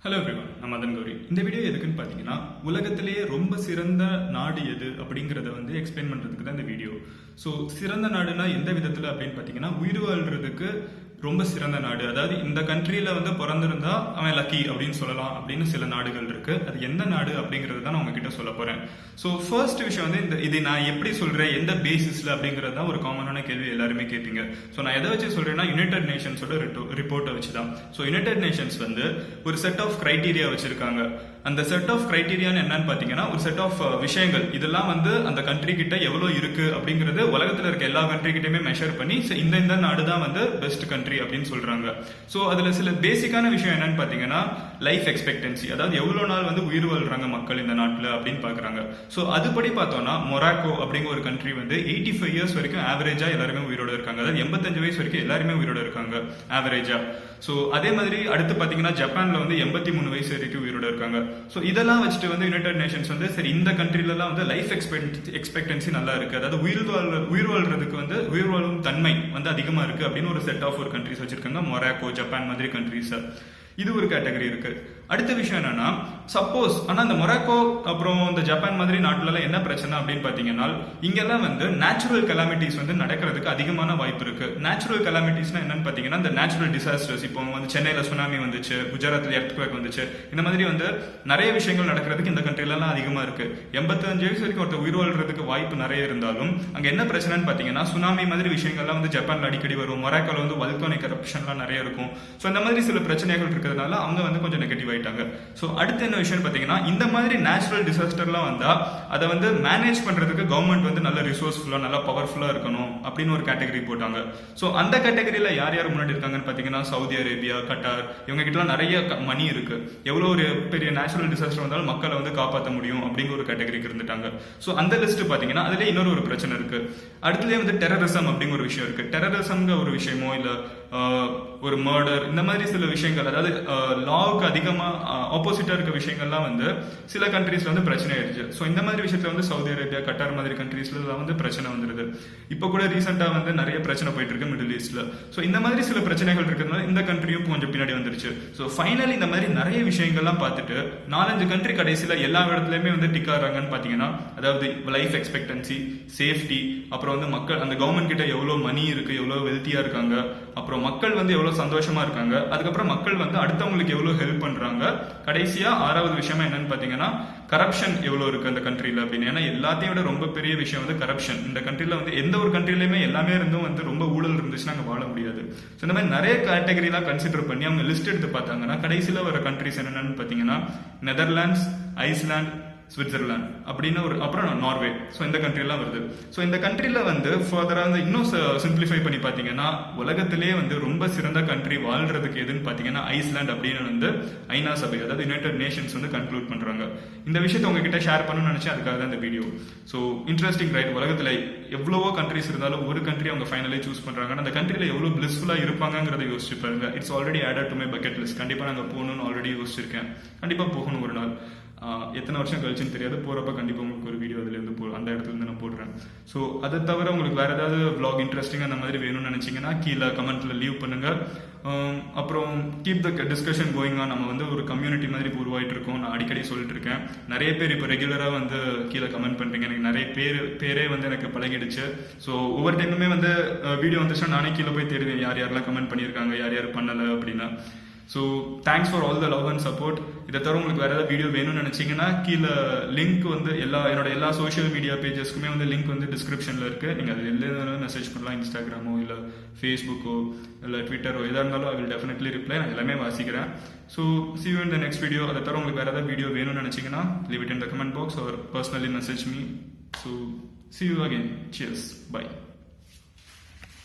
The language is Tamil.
ஹலோ எவ்ரிவன், நான் மதன் கௌரி. இந்த வீடியோ எதுக்குன்னு பார்த்தீங்கன்னா, உலகத்திலேயே ரொம்ப சிறந்த நாடு எது அப்படிங்கிறத எக்ஸ்பிளைன் பண்ணுறதுக்கு தான் இந்த வீடியோ. ஸோ சிறந்த நாடுனா எந்த விதத்தில் அப்படின்னு பார்த்தீங்கன்னா, உயிர் வாழ்றதுக்கு ரொம்ப சிறந்த நாடு, அதாவது இந்த கண்ட்ரியில பிறந்திருந்தா அவன் லக்கி அப்படின்னு சொல்லலாம் அப்படின்னு சில நாடுகள் இருக்கு. அது எந்த நாடு அப்படிங்கிறது தான் நான் உங்ககிட்ட சொல்ல போறேன். ஸோ ஃபர்ஸ்ட் விஷயம் இது நான் எப்படி சொல்றேன், எந்த பேசிஸ்ல அப்படிங்கிறது தான் ஒரு காமனான கேள்வி எல்லாருமே கேட்பீங்க. ஸோ நான் எதை வச்சு சொல்றேன்னா, யுனைடெட் நேஷன்ஸோட ரிப்போர்ட்டை வச்சு தான். ஸோ யுனைடெட் நேஷன்ஸ் ஒரு செட் ஆஃப் கிரைட்டீரியா வச்சிருக்காங்க. அந்த செட் ஆஃப் கிரைட்டீரியான்னு என்னன்னு பாத்தீங்கன்னா, ஒரு செட் ஆஃப் விஷயங்கள், இதெல்லாம் அந்த கண்ட்ரி கிட்ட எவ்வளவு இருக்கு அப்படிங்கறது உலகத்துல இருக்க எல்லா கண்ட்ரி கிட்டயுமே மெஷர் பண்ணி இந்த நாடு தான் பெஸ்ட் கண்ட்ரி அப்படின்னு சொல்றாங்க. சோ அதுல சில பேசிக்கான விஷயம் என்னன்னு பாத்தீங்கன்னா, லைஃப் எக்ஸ்பெக்டன்சி, அதாவது எவ்வளவு நாள் உயிர் வாழ்றாங்க மக்கள் இந்த நாட்டுல அப்படின்னு பாக்குறாங்க. சோ அதுபடி பார்த்தோம்னா, மொராக்கோ அப்படிங்கிற ஒரு கண்ட்ரி 85 இயர்ஸ் வரைக்கும் ஆவரேஜா எல்லாருமே உயிரோட இருக்காங்க. அதாவது 85 வயசு வரைக்கும் எல்லாருமே உயிரோட இருக்காங்க ஆவரேஜா. சோ அதே மாதிரி அடுத்து பாத்தீங்கன்னா, ஜப்பான்ல 83 வயசு வரைக்கும் உயிரோட இருக்காங்க. சோ இதெல்லாம் வச்சுட்டு யுனைடெட் நேஷன்ஸ் சரி இந்த கண்ட்ரில எல்லாம் லைஃப் எக்ஸ்பெக்டன்சி நல்லா இருக்கு, அதாவது உயிர் வாழ்றதுக்கு உயிர் வாழும் தன்மை அதிகமா இருக்கு அப்படின்னு ஒரு செட் ஆஃப் ஒரு கண்ட்ரிஸ் வச்சிருக்காங்க. மொராக்கோ, ஜப்பான் மாதிரி கண்ட்ரிஸ். இது ஒரு கேட்டகரி இருக்கு. அடுத்த விஷயம் என்னன்னா, சப்போஸ் ஆனா இந்த மொராக்கோ அப்புறம் இந்த ஜப்பான் மாதிரி நாட்டுல என்ன பிரச்சனை அப்படின்னு பாத்தீங்கன்னா, இங்கெல்லாம் நேச்சுரல் கலாமிட்டிஸ் நடக்கிறதுக்கு அதிகமான வாய்ப்பு இருக்கு. நேச்சுரல் கலாமிட்டிஸ்னா என்னன்னு பாத்தீங்கன்னா, இந்த நேச்சுரல் டிசாஸ்டர்ஸ், இப்போ சென்னையில சுனாமி வந்துச்சு, குஜராத்ல எர்த்குவேக் வந்துச்சு, இந்த மாதிரி நிறைய விஷயங்கள் நடக்கிறதுக்கு இந்த கண்ட்ரில எல்லாம் அதிகமா இருக்கு. 85 வயசு வரைக்கும் ஒருத்தர் உயிர் வாழ்றதுக்கு வாய்ப்பு நிறைய இருந்தாலும், அங்க என்ன பிரச்சனைன்னு பாத்தீங்கன்னா, சுனாமி மாதிரி விஷயங்கள்லாம் ஜப்பான்ல அடிக்கடி வரும். மொராக்கோல வல்கானிக் எரப்ஷன்லாம் நிறைய இருக்கும். சோ இந்த மாதிரி சில பிரச்சனைகள் இருக்கிறதுனால அவங்க கொஞ்சம் நெகட்டிவ் ஆயிட்டாங்க. சோ அடுத்து என்ன விஷயம் பாத்தீங்கன்னா, இந்த மாதிரி நேச்சுரல் டிசாஸ்டர்லாம் வந்தா அதை மேனேஜ் பண்றதுக்கு கவர்மெண்ட் நல்ல ரிசோர்ஸ்ஃபுல்லா, நல்ல பவர்ஃபுல்லா இருக்கணும் அப்படின்னு ஒரு கேட்டகரி போட்டாங்க. சோ அந்த கேட்டகரியில யார் யார் முன்னாடி இருக்காங்கன்னு பாத்தீங்கன்னா, சவுதி அரேபியா, கட்டார், இவங்க கிட்ட நிறைய மணி இருக்கு. எவ்வளவு ஒரு பெரிய நேச்சுரல் டிசாஸ்டர் வந்தாலும் மக்களை காப்பாற்ற முடியும் அப்படிங்கிற ஒரு கேட்டகரிக்கு இருந்துட்டாங்க. சோ அந்த லிஸ்ட் பாத்தீங்கன்னா, அதுல இன்னொரு ஒரு பிரச்சனை இருக்கு. அடுத்ததே டெரரிசம் அப்படிங்கிற ஒரு விஷயம் இருக்கு. டெரரிசம்ங்கிற ஒரு விஷயமோ இல்ல ஒரு மர்டர், இந்த மாதிரி சில விஷயங்கள், அதாவது லாவுக்கு அதிகமா ஆப்போசிட்டா இருக்க விஷயங்கள்லாம் சில கண்ட்ரீஸ்ல பிரச்சனை ஆயிடுச்சு. ஸோ இந்த மாதிரி விஷயத்துல சவுதி அரேபியா, கட்டார் மாதிரி கண்ட்ரீஸ்ல பிரச்சனை வந்துருது. இப்போ கூட ரீசெண்டா நிறைய பிரச்சனை போயிட்டு இருக்கு மிடில் ஈஸ்ட்ல. ஸோ இந்த மாதிரி சில பிரச்சனைகள் இருக்கிறதுனால இந்த கண்ட்ரியும் கொஞ்சம் பின்னாடி வந்துருச்சு. ஸோ ஃபைனலி இந்த மாதிரி நிறைய விஷயங்கள்லாம் பார்த்துட்டு 4-5 கண்ட்ரி கடைசியில எல்லா இடத்துலயுமே டிக் ஆறாங்கன்னு பாத்தீங்கன்னா, அதாவது லைஃப் எக்ஸ்பெக்டன்சி, சேஃப்டி, அப்புறம் மக்கள் அந்த கவர்மெண்ட் கிட்ட எவ்வளவு மணி இருக்கு, எவ்வளவு வெல்த்தியா இருக்காங்க, அப்புறம் மக்கள் எவ்வளவு சந்தோஷமா இருக்காங்க, அதுக்கப்புறம் மக்கள் அடுத்தவங்களுக்கு எவ்வளவு ஹெல்ப் பண்றாங்க, கடைசியா 6வது விஷயமா என்னன்னு பாத்தீங்கன்னா, கரப்ஷன் எவ்வளவு இருக்கு அந்த கண்ட்ரில அப்படின்னு. ஏன்னா எல்லாத்தையும் விட ரொம்ப பெரிய விஷயம் கரப்ஷன். இந்த கண்ட்ரில எந்த ஒரு கண்ட்ரிலயுமே எல்லாமே இருந்தும் ரொம்ப ஊழல் இருந்துச்சுன்னா அங்க வாழ முடியாது. இந்த மாதிரி நிறைய கேட்டகரிலாம் கன்சிடர் பண்ணி அவங்க லிஸ்ட் எடுத்து பார்த்தாங்கன்னா, கடைசியில வர கண்ட்ரிஸ் என்னென்னு பாத்தீங்கன்னா, நெதர்லாண்ட்ஸ், ஐஸ்லாந்து, சுவிட்சர்லாந்து அப்படின்னு அப்புறம் நார்வே. ஸோ இந்த கண்ட்ரிலாம் வருது. ஸோ இந்த கண்ட்ரில ஃபர்தரா இன்னும் சிம்பிளிஃபை பண்ணி பார்த்தீங்கன்னா, உலகத்திலேயே ரொம்ப சிறந்த கண்ட்ரி வாழ்றதுக்கு எதுன்னு பார்த்தீங்கன்னா ஐஸ்லாந்து அப்படின்னு ஐநா சபை, அதாவது யுனைடெட் நேஷன்ஸ் கன்க்ளூட் பண்றாங்க. இந்த விஷயத்தை உங்ககிட்ட ஷேர் பண்ணணும்னு நினைச்சேன், அதுக்காக தான் இந்த வீடியோ. So interesting right. உலகத்தில் எவ்வளவோ கண்ட்ரிஸ் இருந்தாலும் ஒரு கண்ட்ரி அவங்க ஃபைனலி சூஸ் பண்றாங்க. அந்த கண்ட்ரில எவ்வளவு பிளிஸ்ஃபுல்லா இருப்பாங்கிறத யோசிச்சு பாருங்க. It's already added to my bucket list. கண்டிப்பா நாங்கள் போகணும்னு ஆல்ரெடி யோசிச்சிருக்கேன். கண்டிப்பா போகணும் ஒரு நாள். எத்தனை வருஷம் கழிச்சுன்னு தெரியாது. போறப்ப கண்டிப்பா உங்களுக்கு ஒரு வீடியோ அதுல இருந்து அந்த இடத்துல இருந்து நான் போடுறேன். ஸோ அதை தவிர உங்களுக்கு வேற ஏதாவது vlog இன்ட்ரெஸ்டிங் அந்த மாதிரி வேணும்னு நினைச்சீங்கன்னா கீழே கமெண்ட்ல லீவ் பண்ணுங்க. அப்புறம் keep the discussion going on. நம்ம ஒரு கம்யூனிட்டி மாதிரி உருவாயிட்டு இருக்கோம். நான் அடிக்கடி சொல்லிட்டு இருக்கேன். நிறைய பேர் இப்போ ரெகுலரா கீழே கமெண்ட் பண்றீங்க. எனக்கு நிறைய பேரே எனக்கு பழகிடுச்சு. ஸோ ஒவ்வொரு டைமுமே வீடியோ வந்துச்சுன்னா நானே கீழே போய் தேடுவேன், யார் யாரெல்லாம் கமெண்ட் பண்ணியிருக்காங்க, யார் யார் பண்ணல அப்படின்னா. So thanks for all the love and support. இதை தவிர உங்களுக்கு வேற ஏதாவது வீடியோ வேணும்னு நினைச்சீங்கன்னா கீழே லிங்க் என்னோட எல்லா சோஷியல் மீடியா பேஜஸ்க்குமே லிங்க் டிஸ்கிரிப்ஷன்ல இருக்கு. நீங்க அது எல்லாம் மெசேஜ் பண்ணலாம். இன்ஸ்டாகிராமோ இல்ல ஃபேஸ்புக்கோ இல்ல ட்விட்டரோ எதா இருந்தாலும் ஐ வில் டெஃபினெட்லி ரிப்ளை. நான் எல்லாமே வாசிக்கிறேன். So see you in the next video. அதை தவிர உங்களுக்கு வேற ஏதாவது வீடியோ வேணும்னு நினைச்சீங்கன்னா leave it in the comment box or personally message me. So see you again. Cheers. Bye.